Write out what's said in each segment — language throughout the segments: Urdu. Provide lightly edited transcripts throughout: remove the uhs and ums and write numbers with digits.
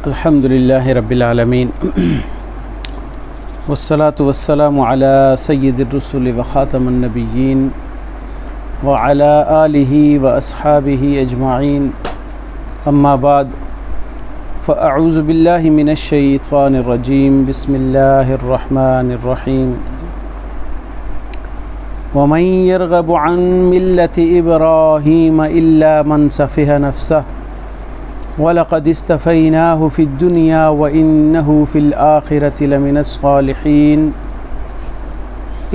الحمد للہ رب العالمین والصلاة والسلام علی سید الرسل وخاتم النبیین وعلی آلہ واصحابہ اجمعین اما بعد فاعوذ باللہ من الشیطان الرجیم بسم اللہ الرحمن الرحیم ومن يرغب عن ملة إبراهيم إلا من سفه نفسه وَلَقَدِ اسْتَفَيْنَاهُ فِي الدُّنْيَا وَإِنَّهُ فِي الْآخِرَةِ لَمِنَ الصَّالِحِينَ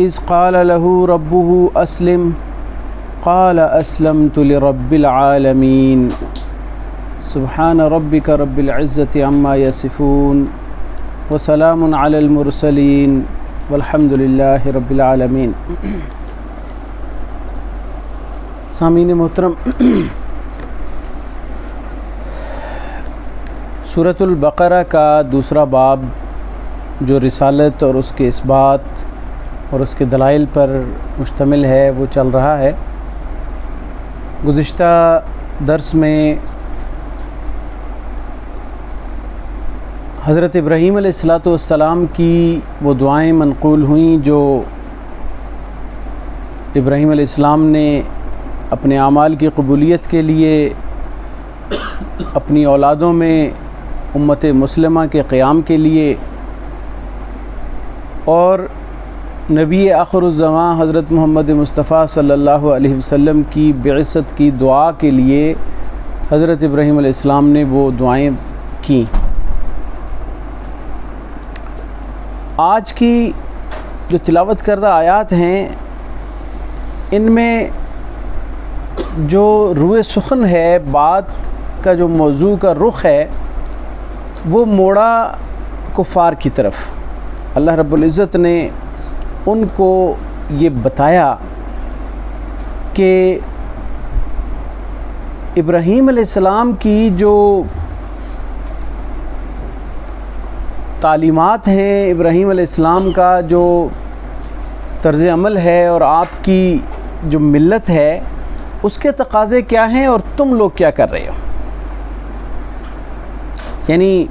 إِذْ قَالَ لَهُ رَبُّهُ أَسْلِمْ قَالَ أَسْلَمْتُ لِرَبِّ الْعَالَمِينَ سُبْحَانَ رَبِّكَ رَبِّ الْعِزَّةِ عَمَّا يَصِفُونَ وَسَلَامٌ عَلَى الْمُرْسَلِينَ وَالْحَمْدُ لِلَّهِ رَبِّ الْعَالَمِينَ۔ سامعین محترم، سورۃ البقرہ کا دوسرا باب جو رسالت اور اس کے اثبات اور اس کے دلائل پر مشتمل ہے وہ چل رہا ہے۔ گزشتہ درس میں حضرت ابراہیم علیہ السلام کی وہ دعائیں منقول ہوئیں جو ابراہیم علیہ السلام نے اپنے اعمال کی قبولیت کے لیے اپنی اولادوں میں امت مسلمہ کے قیام کے لیے اور نبی آخر الزماں حضرت محمد مصطفیٰ صلی اللہ علیہ وسلم کی بعثت کی دعا کے لیے حضرت ابراہیم علیہ السلام نے وہ دعائیں کیں۔ آج کی جو تلاوت کردہ آیات ہیں ان میں جو روئے سخن ہے، بات کا جو موضوع کا رخ ہے وہ موڑا کفار کی طرف۔ اللہ رب العزت نے ان کو یہ بتایا کہ ابراہیم علیہ السلام کی جو تعلیمات ہیں، ابراہیم علیہ السلام کا جو طرز عمل ہے اور آپ کی جو ملت ہے اس کے تقاضے کیا ہیں اور تم لوگ کیا کر رہے ہو۔ یعنی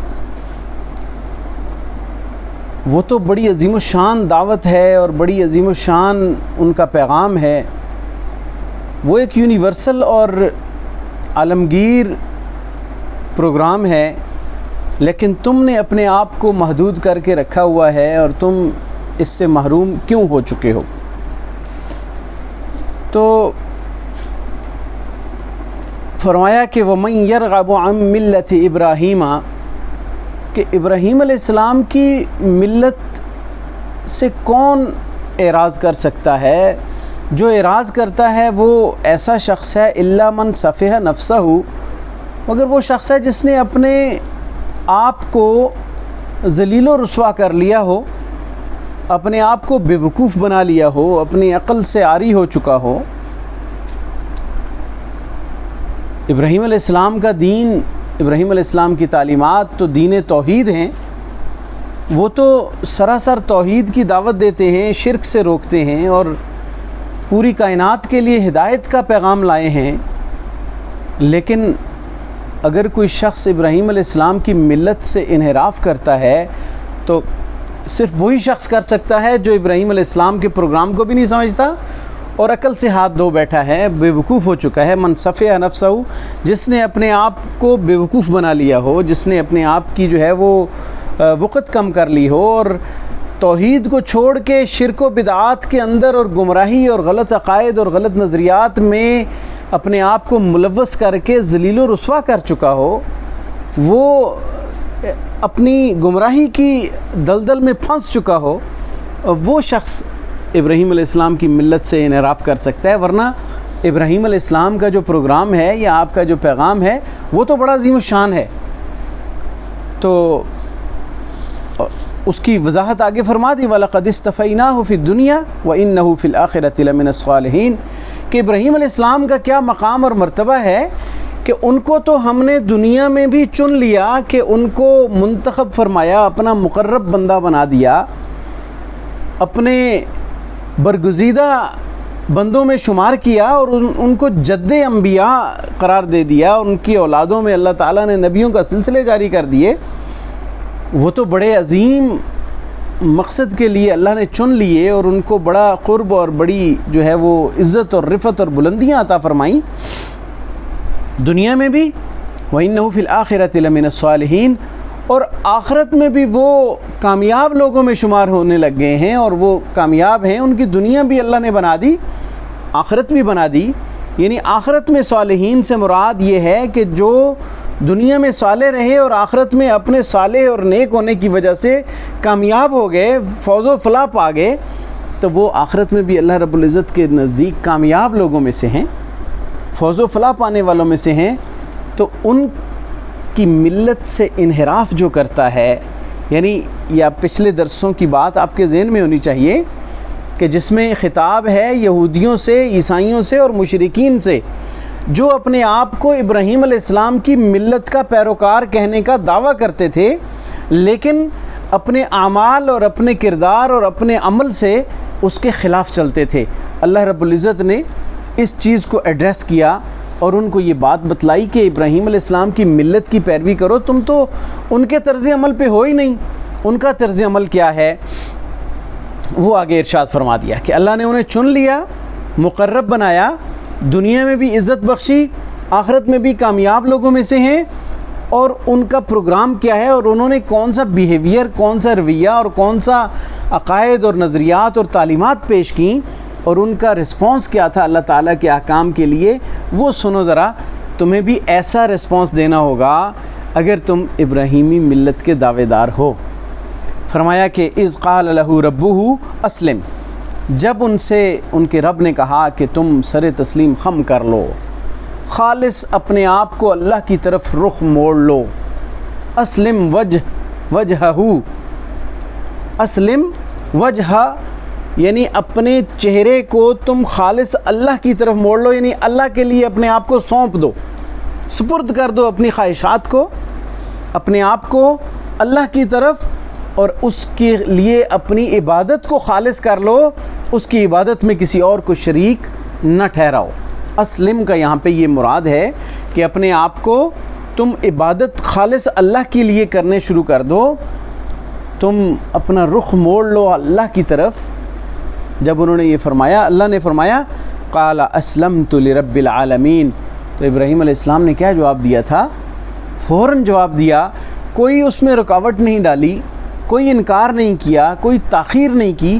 وہ تو بڑی عظیم الشان دعوت ہے اور بڑی عظیم الشان ان کا پیغام ہے، وہ ایک یونیورسل اور عالمگیر پروگرام ہے، لیکن تم نے اپنے آپ کو محدود کر کے رکھا ہوا ہے اور تم اس سے محروم کیوں ہو چکے ہو۔ تو فرمایا کہ وَمَن يَرْغَبُ عَن مِلَّةِ إِبْرَاهِيمَ کہ ابراہیم علیہ السلام کی ملت سے کون اعراض کر سکتا ہے؟ جو اعراض کرتا ہے وہ ایسا شخص ہے إِلَّا مَن سَفِهَ نَفْسَهُ، مگر وہ شخص ہے جس نے اپنے آپ کو ذلیل و رسوا کر لیا ہو، اپنے آپ کو بے وقوف بنا لیا ہو، اپنی عقل سے عاری ہو چکا ہو۔ ابراہیم علیہ السلام کا دین، ابراہیم علیہ السلام کی تعلیمات تو دین توحید ہیں، وہ تو سراسر توحید کی دعوت دیتے ہیں، شرک سے روکتے ہیں اور پوری کائنات کے لیے ہدایت کا پیغام لائے ہیں۔ لیکن اگر کوئی شخص ابراہیم علیہ السلام کی ملت سے انحراف کرتا ہے تو صرف وہی شخص کر سکتا ہے جو ابراہیم علیہ السلام کے پروگرام کو بھی نہیں سمجھتا اور عقل سے ہاتھ دھو بیٹھا ہے، بے وقوف ہو چکا ہے۔ من سفہ نفسہ، جس نے اپنے آپ کو بے وقوف بنا لیا ہو، جس نے اپنے آپ کی جو ہے وہ وقت کم کر لی ہو اور توحید کو چھوڑ کے شرک و بدعات کے اندر اور گمراہی اور غلط عقائد اور غلط نظریات میں اپنے آپ کو ملوث کر کے ذلیل و رسوا کر چکا ہو، وہ اپنی گمراہی کی دلدل میں پھنس چکا ہو، وہ شخص ابراہیم علیہ السلام کی ملت سے انحراف کر سکتا ہے۔ ورنہ ابراہیم علیہ السلام کا جو پروگرام ہے یا آپ کا جو پیغام ہے وہ تو بڑا عظیم الشان ہے۔ تو اس کی وضاحت آگے فرما دی، وَلَقَدِ اسْتَفَيْنَاهُ فِي الدُّنْيَا وَإِنَّهُ فِي الْآخِرَةِ لَمِنَ الصَّالِحِينَ کہ ابراہیم علیہ السلام کا کیا مقام اور مرتبہ ہے کہ ان کو تو ہم نے دنیا میں بھی چن لیا، کہ ان کو منتخب فرمایا، اپنا مقرب بندہ بنا دیا، اپنے برگزیدہ بندوں میں شمار کیا اور ان کو جد انبیاء قرار دے دیا، ان کی اولادوں میں اللہ تعالیٰ نے نبیوں کا سلسلے جاری کر دیے، وہ تو بڑے عظیم مقصد کے لیے اللہ نے چن لیے اور ان کو بڑا قرب اور بڑی جو ہے وہ عزت اور رفعت اور بلندیاں عطا فرمائیں دنیا میں بھی، وَإِنَّهُ فِي الْآخِرَةِ لَمِنَ الصَّالِحِينَ، اور آخرت میں بھی وہ کامیاب لوگوں میں شمار ہونے لگ گئے ہیں اور وہ کامیاب ہیں۔ ان کی دنیا بھی اللہ نے بنا دی، آخرت بھی بنا دی، یعنی آخرت میں صالحین سے مراد یہ ہے کہ جو دنیا میں صالح رہے اور آخرت میں اپنے صالح اور نیک ہونے کی وجہ سے کامیاب ہو گئے، فوز و فلاح پا گئے، تو وہ آخرت میں بھی اللہ رب العزت کے نزدیک کامیاب لوگوں میں سے ہیں، فوز و فلاح پانے والوں میں سے ہیں۔ تو ان کی ملت سے انحراف جو کرتا ہے، یعنی یا پچھلے درسوں کی بات آپ کے ذہن میں ہونی چاہیے کہ جس میں خطاب ہے یہودیوں سے، عیسائیوں سے اور مشرکین سے، جو اپنے آپ کو ابراہیم علیہ السلام کی ملت کا پیروکار کہنے کا دعویٰ کرتے تھے، لیکن اپنے اعمال اور اپنے کردار اور اپنے عمل سے اس کے خلاف چلتے تھے۔ اللہ رب العزت نے اس چیز کو ایڈریس کیا اور ان کو یہ بات بتلائی کہ ابراہیم علیہ السلام کی ملت کی پیروی کرو، تم تو ان کے طرز عمل پہ ہو ہی نہیں۔ ان کا طرز عمل کیا ہے وہ آگے ارشاد فرما دیا کہ اللہ نے انہیں چن لیا، مقرب بنایا، دنیا میں بھی عزت بخشی، آخرت میں بھی کامیاب لوگوں میں سے ہیں۔ اور ان کا پروگرام کیا ہے اور انہوں نے کون سا بیہیویئر، کون سا رویہ اور کون سا عقائد اور نظریات اور تعلیمات پیش کیں اور ان کا رسپانس کیا تھا اللہ تعالیٰ کے احکام کے لیے، وہ سنو ذرا۔ تمہیں بھی ایسا رسپانس دینا ہوگا اگر تم ابراہیمی ملت کے دعوے دار ہو۔ فرمایا کہ اذ قال لہ ربہ اسلم، جب ان سے ان کے رب نے کہا کہ تم سر تسلیم خم کر لو، خالص اپنے آپ کو اللہ کی طرف رخ موڑ لو۔ اسلم وجہہ، اسلم وجہ یعنی اپنے چہرے کو تم خالص اللہ کی طرف موڑ لو، یعنی اللہ کے لیے اپنے آپ کو سونپ دو، سپرد کر دو اپنی خواہشات کو، اپنے آپ کو اللہ کی طرف، اور اس کے لیے اپنی عبادت کو خالص کر لو، اس کی عبادت میں کسی اور کو شریک نہ ٹھہراؤ۔ اسلم کا یہاں پہ یہ مراد ہے کہ اپنے آپ کو تم عبادت خالص اللہ کے لیے کرنے شروع کر دو، تم اپنا رخ موڑ لو اللہ کی طرف۔ جب انہوں نے یہ فرمایا، اللہ نے فرمایا قال اسلمت لرب العالمین، تو ابراہیم علیہ السلام نے کیا جواب دیا تھا؟ فوراً جواب دیا، کوئی اس میں رکاوٹ نہیں ڈالی، کوئی انکار نہیں کیا، کوئی تاخیر نہیں کی۔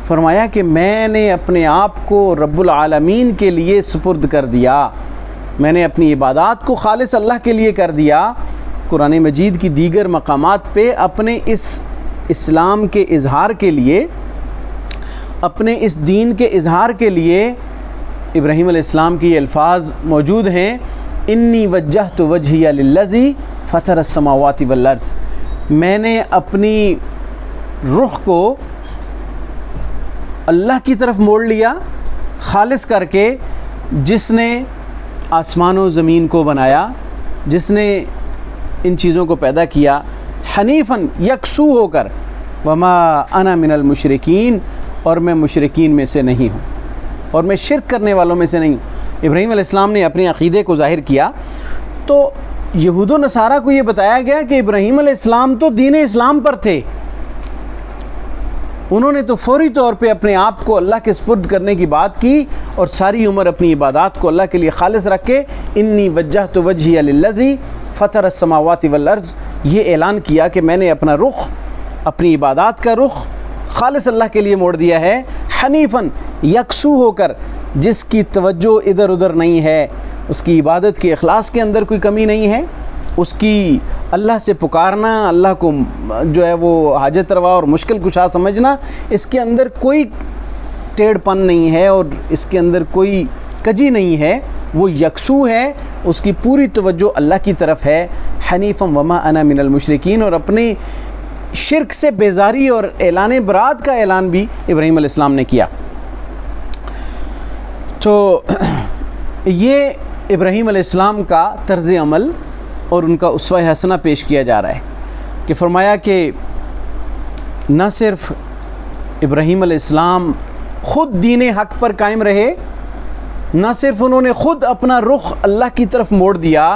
فرمایا کہ میں نے اپنے آپ کو رب العالمین کے لیے سپرد کر دیا، میں نے اپنی عبادات کو خالص اللہ کے لیے کر دیا۔ قرآن مجید کی دیگر مقامات پہ اپنے اس اسلام کے اظہار کے لیے، اپنے اس دین کے اظہار کے لیے ابراہیم علیہ السلام کی یہ الفاظ موجود ہیں، انی وجہت وجہی للذی فطر السماوات والارض، میں نے اپنی رخ کو اللہ کی طرف موڑ لیا خالص کر کے، جس نے آسمان و زمین کو بنایا، جس نے ان چیزوں کو پیدا کیا، حنیفاً یکسو ہو کر، وما انا من المشرکین، اور میں مشرکین میں سے نہیں ہوں، اور میں شرک کرنے والوں میں سے نہیں ہوں۔ ابراہیم علیہ السلام نے اپنے عقیدے کو ظاہر کیا، تو یہود و نصارہ کو یہ بتایا گیا کہ ابراہیم علیہ السلام تو دین اسلام پر تھے، انہوں نے تو فوری طور پہ اپنے آپ کو اللہ کے سپرد کرنے کی بات کی اور ساری عمر اپنی عبادات کو اللہ کے لیے خالص رکھ کے انی وجہت وجہی للذی فطر السماوات والارض، یہ اعلان کیا کہ میں نے اپنا رخ، اپنی عبادات کا رخ خالص اللہ کے لیے موڑ دیا ہے، حنیفاً یکسو ہو کر، جس کی توجہ ادھر ادھر نہیں ہے، اس کی عبادت کے اخلاص کے اندر کوئی کمی نہیں ہے، اس کی اللہ سے پکارنا، اللہ کو جو ہے وہ حاجت روا اور مشکل کشا سمجھنا، اس کے اندر کوئی ٹیڑھ پن نہیں ہے اور اس کے اندر کوئی کجی نہیں ہے، وہ یکسو ہے، اس کی پوری توجہ اللہ کی طرف ہے۔ حنیفا وما انا من المشرکین، اور اپنے شرک سے بیزاری اور اعلان برات کا اعلان بھی ابراہیم علیہ السلام نے کیا۔ تو یہ ابراہیم علیہ السلام کا طرز عمل اور ان کا اسوہ حسنہ پیش کیا جا رہا ہے کہ فرمایا کہ نہ صرف ابراہیم علیہ السلام خود دین حق پر قائم رہے، نہ صرف انہوں نے خود اپنا رخ اللہ کی طرف موڑ دیا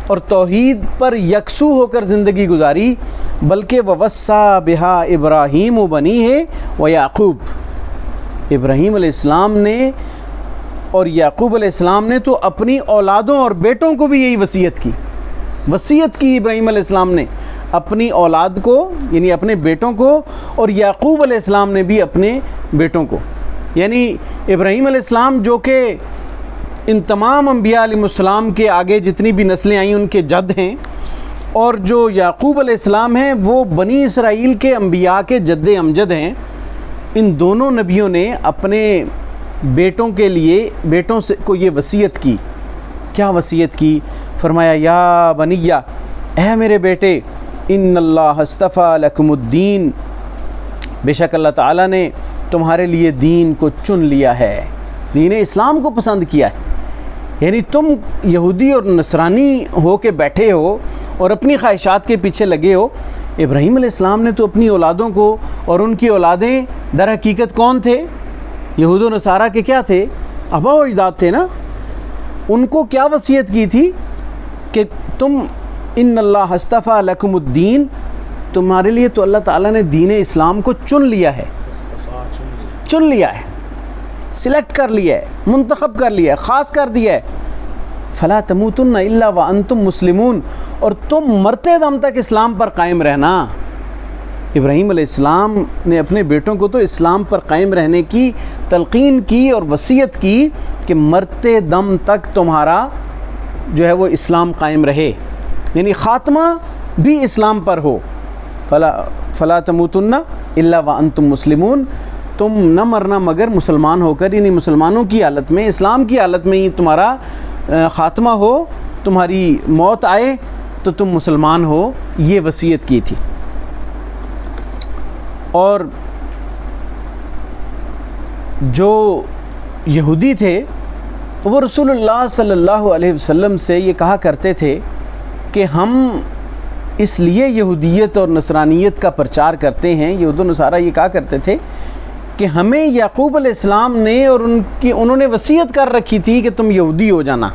اور توحید پر یکسو ہو کر زندگی گزاری، بلکہ وَوَصَّى بِهَا ابراہیم بَنِيهِ وَيَعْقُوب، ابراہیم علیہ السلام نے اور یعقوب علیہ السلام نے تو اپنی اولادوں اور بیٹوں کو بھی یہی وصیت کی ابراہیم علیہ السلام نے اپنی اولاد کو، یعنی اپنے بیٹوں کو، اور یعقوب علیہ السلام نے بھی اپنے بیٹوں کو، یعنی ابراہیم علیہ السلام جو کہ ان تمام انبیاء علیہ السلام کے آگے جتنی بھی نسلیں آئیں ان کے جد ہیں، اور جو یعقوب علیہ السلام ہیں وہ بنی اسرائیل کے انبیاء کے جد امجد ہیں۔ ان دونوں نبیوں نے اپنے بیٹوں کے لیے بیٹوں سے کو یہ وصیت کی۔ کیا وصیت کی؟ فرمایا یا بنیہ، اے میرے بیٹے، ان اللہ اصطفیٰ لکم الدین، بے شک اللہ تعالیٰ نے تمہارے لیے دین کو چن لیا ہے، دین اسلام کو پسند کیا ہے۔ یعنی تم یہودی اور نصرانی ہو کے بیٹھے ہو اور اپنی خواہشات کے پیچھے لگے ہو، ابراہیم علیہ السلام نے تو اپنی اولادوں کو، اور ان کی اولادیں در حقیقت کون تھے؟ یہود و نصارہ کے کیا تھے؟ آبا و اجداد تھے نا۔ ان کو کیا وصیت کی تھی کہ تم ان اللہ اصطفیٰ لکم الدین، تمہارے لیے تو اللہ تعالیٰ نے دین اسلام کو چن لیا ہے، سلیکٹ کر لیا ہے، منتخب کر لیا ہے، خاص کر دیا ہے۔ فلا تموتن الا وانتم مسلمون، اور تم مرتے دم تک اسلام پر قائم رہنا۔ ابراہیم علیہ السلام نے اپنے بیٹوں کو تو اسلام پر قائم رہنے کی تلقین کی اور وصیت کی کہ مرتے دم تک تمہارا جو ہے وہ اسلام قائم رہے، یعنی خاتمہ بھی اسلام پر ہو۔ فلا تموتن الا وانتم مسلمون، تم نہ مرنا مگر مسلمان ہو کر، یعنی مسلمانوں کی حالت میں، اسلام کی حالت میں ہی تمہارا خاتمہ ہو، تمہاری موت آئے تو تم مسلمان ہو، یہ وصیت کی تھی۔ اور جو یہودی تھے وہ رسول اللہ صلی اللہ علیہ وسلم سے یہ کہا کرتے تھے کہ ہم اس لیے یہودیت اور نصرانیت کا پرچار کرتے ہیں، یہود و نصارہ یہ کہا کرتے تھے کہ ہمیں یعقوب علیہ السلام نے اور انہوں نے وصیت کر رکھی تھی کہ تم یہودی ہو جانا۔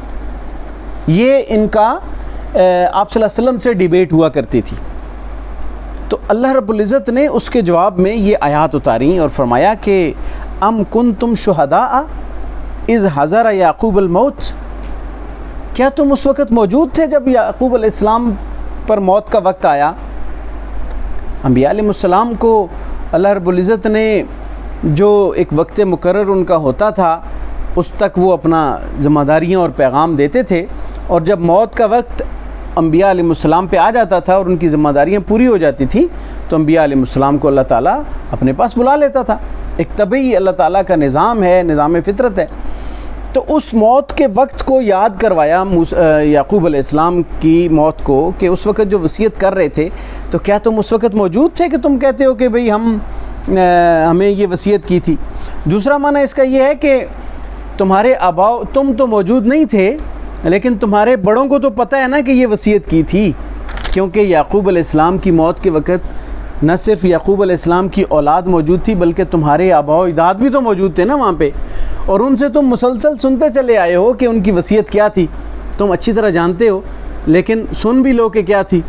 یہ ان کا آپ صلی اللہ علیہ وسلم سے ڈیبیٹ ہوا کرتی تھی۔ تو اللہ رب العزت نے اس کے جواب میں یہ آیات اتاریں اور فرمایا کہ ام کنتم شہداء اذ حضر یعقوب الموت، کیا تم اس وقت موجود تھے جب یعقوب علیہ السلام پر موت کا وقت آیا؟ انبیاء علیہ السلام کو اللہ رب العزت نے جو ایک وقت مقرر ان کا ہوتا تھا اس تک وہ اپنا ذمہ داریاں اور پیغام دیتے تھے، اور جب موت کا وقت انبیاء علیہ السلام پہ آ جاتا تھا اور ان کی ذمہ داریاں پوری ہو جاتی تھی تو انبیاء علیہ السلام کو اللہ تعالیٰ اپنے پاس بلا لیتا تھا۔ ایک طبعی اللہ تعالیٰ کا نظام ہے، نظام فطرت ہے۔ تو اس موت کے وقت کو یاد کروایا یعقوب علیہ السلام کی موت کو کہ اس وقت جو وصیت کر رہے تھے تو کیا تم اس وقت موجود تھے کہ تم کہتے ہو کہ بھئی ہمیں یہ وصیت کی تھی؟ دوسرا معنی اس کا یہ ہے کہ تمہارے آباؤ، تم تو موجود نہیں تھے لیکن تمہارے بڑوں کو تو پتہ ہے نا کہ یہ وصیت کی تھی، کیونکہ یعقوب علیہ السلام کی موت کے وقت نہ صرف یعقوب علیہ السلام کی اولاد موجود تھی بلکہ تمہارے آباء و اجداد بھی تو موجود تھے نا وہاں پہ، اور ان سے تم مسلسل سنتے چلے آئے ہو کہ ان کی وصیت کیا تھی، تم اچھی طرح جانتے ہو، لیکن سن بھی لو کہ کیا تھی۔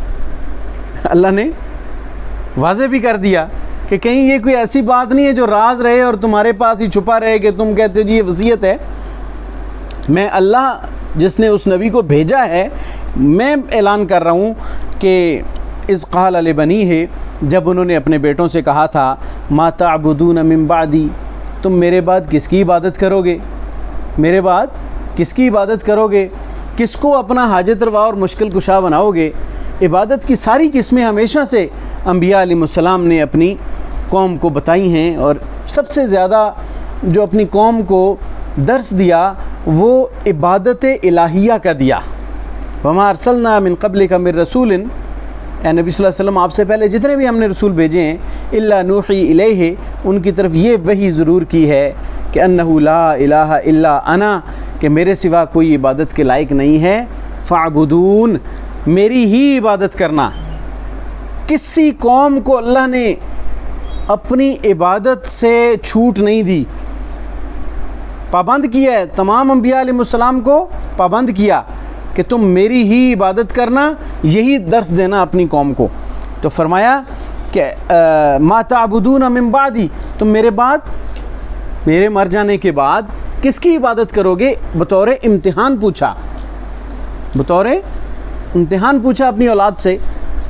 اللہ نے واضح بھی کر دیا کہ کہیں یہ کوئی ایسی بات نہیں ہے جو راز رہے اور تمہارے پاس ہی چھپا رہے کہ تم کہتے ہو جی یہ وصیت ہے۔ میں اللہ جس نے اس نبی کو بھیجا ہے، میں اعلان کر رہا ہوں کہ اذ قال لبنیہ، جب انہوں نے اپنے بیٹوں سے کہا تھا ما تعبدون من بعدی، تم میرے بعد کس کی عبادت کرو گے؟ میرے بعد کس کی عبادت کرو گے؟ کس کو اپنا حاجت روا اور مشکل کشا بناؤ گے؟ عبادت کی ساری قسمیں ہمیشہ سے انبیاء علیہ السلام نے اپنی قوم کو بتائی ہیں، اور سب سے زیادہ جو اپنی قوم کو درس دیا وہ عبادت الہیہ کا دیا۔ وما ارسلنا من قبلک من رسول، اے نبی صلی اللہ علیہ وسلم آپ سے پہلے جتنے بھی ہم نے رسول بھیجے ہیں، الا نوحی الیہ، ان کی طرف یہ وحی ضرور کی ہے کہ انہ لا الہ الا انا، کہ میرے سوا کوئی عبادت کے لائق نہیں ہے، فاعبدون، میری ہی عبادت کرنا۔ کسی قوم کو اللہ نے اپنی عبادت سے چھوٹ نہیں دی، پابند کیا ہے، تمام انبیاء علیہ السلام کو پابند کیا کہ تم میری ہی عبادت کرنا، یہی درس دینا اپنی قوم کو۔ تو فرمایا کہ ما تعبدون من بعدی، تم میرے بعد، میرے مر جانے کے بعد کس کی عبادت کرو گے؟ بطور امتحان پوچھا، بطور امتحان پوچھا اپنی اولاد سے۔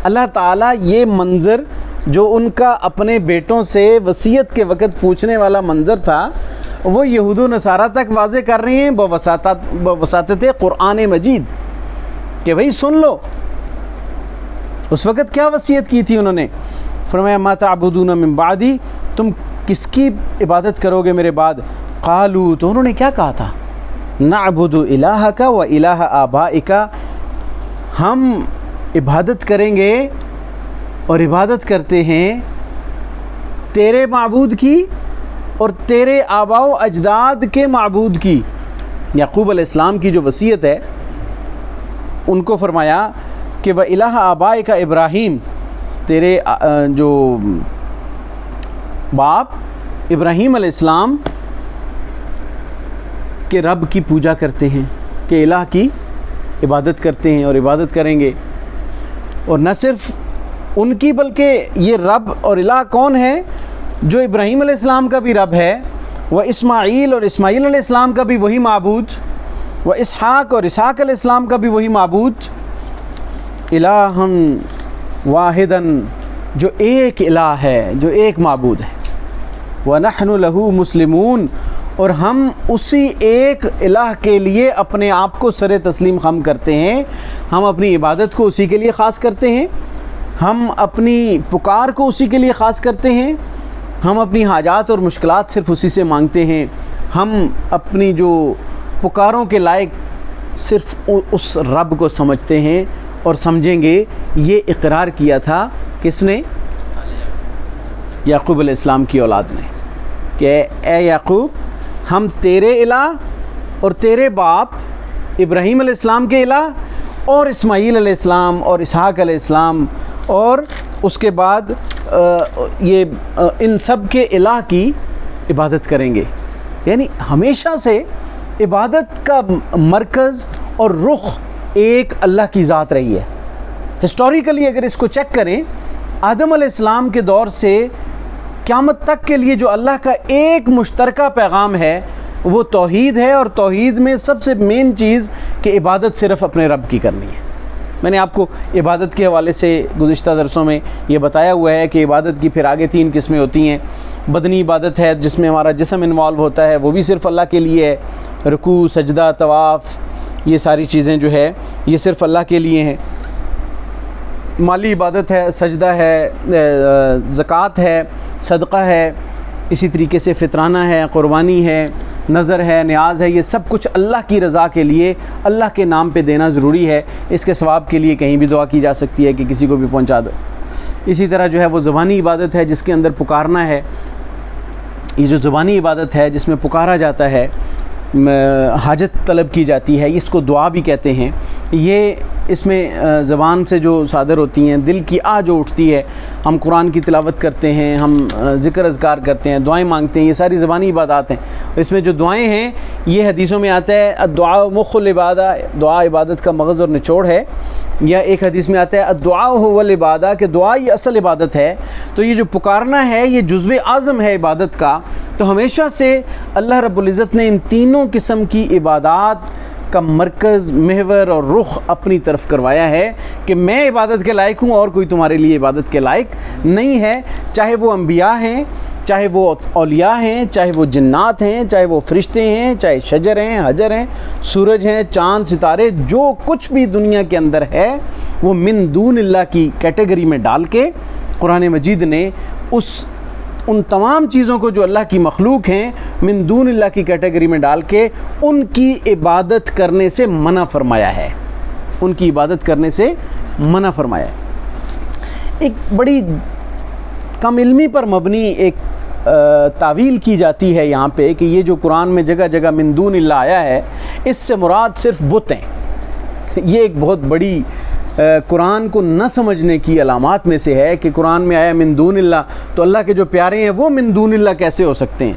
اللہ تعالیٰ یہ منظر جو ان کا اپنے بیٹوں سے وصیت کے وقت پوچھنے والا منظر تھا، وہ یہود و نصارہ تک واضح کر رہے ہیں بواسطہ قرآن مجید کہ بھئی سن لو۔ اس وقت کیا وصیت کی تھی انہوں نے؟ فرمایا ما تعبدون من بعدی، تم کس کی عبادت کرو گے میرے بعد؟ قالوا، تو انہوں نے کیا کہا تھا؟ نعبد الہک و الہ آبائک، ہم عبادت کریں گے اور عبادت کرتے ہیں تیرے معبود کی اور تیرے آباء و اجداد کے معبود کی۔ یعقوب علیہ السلام کی جو وصیت ہے، ان کو فرمایا کہ وَإِلَٰهَ آبَائِكَ ابراہیم، تیرے جو باپ ابراہیم علیہ السلام کے رب کی پوجا کرتے ہیں، کہ الہ کی عبادت کرتے ہیں اور عبادت کریں گے۔ اور نہ صرف ان کی بلکہ یہ رب اور الہ کون ہے؟ جو ابراہیم علیہ السلام کا بھی رب ہے، وہ اسماعیل اور اسماعیل علیہ السلام کا بھی وہی معبود، وہ اسحاق اور اسحاق علیہ السلام کا بھی وہی معبود، الہًا واحدًا، جو ایک الہ ہے، جو ایک معبود ہے۔ وَنَحْنُ لَهُ مُسْلِمُونَ، اور ہم اسی ایک الہ کے لیے اپنے آپ کو سر تسلیم خم کرتے ہیں، ہم اپنی عبادت کو اسی کے لیے خاص کرتے ہیں، ہم اپنی پکار کو اسی کے لیے خاص کرتے ہیں، ہم اپنی حاجات اور مشکلات صرف اسی سے مانگتے ہیں، ہم اپنی جو پکاروں کے لائق صرف اس رب کو سمجھتے ہیں اور سمجھیں گے۔ یہ اقرار کیا تھا کس نے؟ یعقوب علیہ السلام کی اولاد نے، کہ اے یعقوب، ہم تیرے الہ اور تیرے باپ ابراہیم علیہ السلام کے الہ اور اسماعیل علیہ السلام اور اسحاق علیہ السلام اور اس کے بعد یہ ان سب کے الہ کی عبادت کریں گے۔ یعنی ہمیشہ سے عبادت کا مرکز اور رخ ایک اللہ کی ذات رہی ہے۔ ہسٹوریکلی اگر اس کو چیک کریں، آدم علیہ السلام کے دور سے قیامت تک کے لیے جو اللہ کا ایک مشترکہ پیغام ہے وہ توحید ہے، اور توحید میں سب سے مین چیز کہ عبادت صرف اپنے رب کی کرنی ہے۔ میں نے آپ کو عبادت کے حوالے سے گزشتہ درسوں میں یہ بتایا ہوا ہے کہ عبادت کی پھر آگے 3 قسمیں ہوتی ہیں۔ بدنی عبادت ہے جس میں ہمارا جسم انوالو ہوتا ہے، وہ بھی صرف اللہ کے لیے ہے، رکوع، سجدہ، طواف، یہ ساری چیزیں جو ہے یہ صرف اللہ کے لیے ہیں۔ مالی عبادت ہے، سجدہ ہے، زکوٰۃ ہے، صدقہ ہے، اسی طریقے سے فطرانہ ہے، قربانی ہے، نظر ہے، نیاز ہے، یہ سب کچھ اللہ کی رضا کے لیے اللہ کے نام پہ دینا ضروری ہے۔ اس کے ثواب کے لیے کہیں بھی دعا کی جا سکتی ہے کہ کسی کو بھی پہنچا دو۔ اسی طرح جو ہے وہ زبانی عبادت ہے جس کے اندر پکارنا ہے۔ یہ جو زبانی عبادت ہے جس میں پکارا جاتا ہے، حاجت طلب کی جاتی ہے، اس کو دعا بھی کہتے ہیں۔ یہ اس میں زبان سے جو صادر ہوتی ہیں، دل کی آہ جو اٹھتی ہے، ہم قرآن کی تلاوت کرتے ہیں، ہم ذکر اذکار کرتے ہیں، دعائیں مانگتے ہیں، یہ ساری زبانی عبادات ہیں۔ اس میں جو دعائیں ہیں یہ حدیثوں میں آتا ہے الدعاء مخ العبادہ، دعا عبادت کا مغز اور نچوڑ ہے، یا ایک حدیث میں آتا ہے الدعاء هو العبادہ، کہ دعا یہ اصل عبادت ہے۔ تو یہ جو پکارنا ہے یہ جزو اعظم ہے عبادت کا۔ تو ہمیشہ سے اللہ رب العزت نے ان تینوں قسم کی عبادات کا مرکز، محور اور رخ اپنی طرف کروایا ہے کہ میں عبادت کے لائق ہوں اور کوئی تمہارے لیے عبادت کے لائق نہیں ہے، چاہے وہ انبیاء ہیں، چاہے وہ اولیاء ہیں، چاہے وہ جنات ہیں، چاہے وہ فرشتے ہیں، چاہے شجر ہیں، حجر ہیں، سورج ہیں، چاند، ستارے، جو کچھ بھی دنیا کے اندر ہے وہ من دون اللہ کی کیٹیگری میں ڈال کے قرآن مجید نے ان تمام چیزوں کو جو اللہ کی مخلوق ہیں من دون اللہ کی کیٹیگری میں ڈال کے ان کی عبادت کرنے سے منع فرمایا ہے، ان کی عبادت کرنے سے منع فرمایا ہے۔ ایک بڑی کم علمی پر مبنی ایک تعویل کی جاتی ہے یہاں پہ کہ یہ جو قرآن میں جگہ جگہ من دون اللہ آیا ہے، اس سے مراد صرف بت ہیں۔ یہ ایک بہت بڑی قرآن کو نہ سمجھنے کی علامات میں سے ہے کہ قرآن میں آیا من دون اللہ، تو اللہ کے جو پیارے ہیں وہ من دون اللہ کیسے ہو سکتے ہیں؟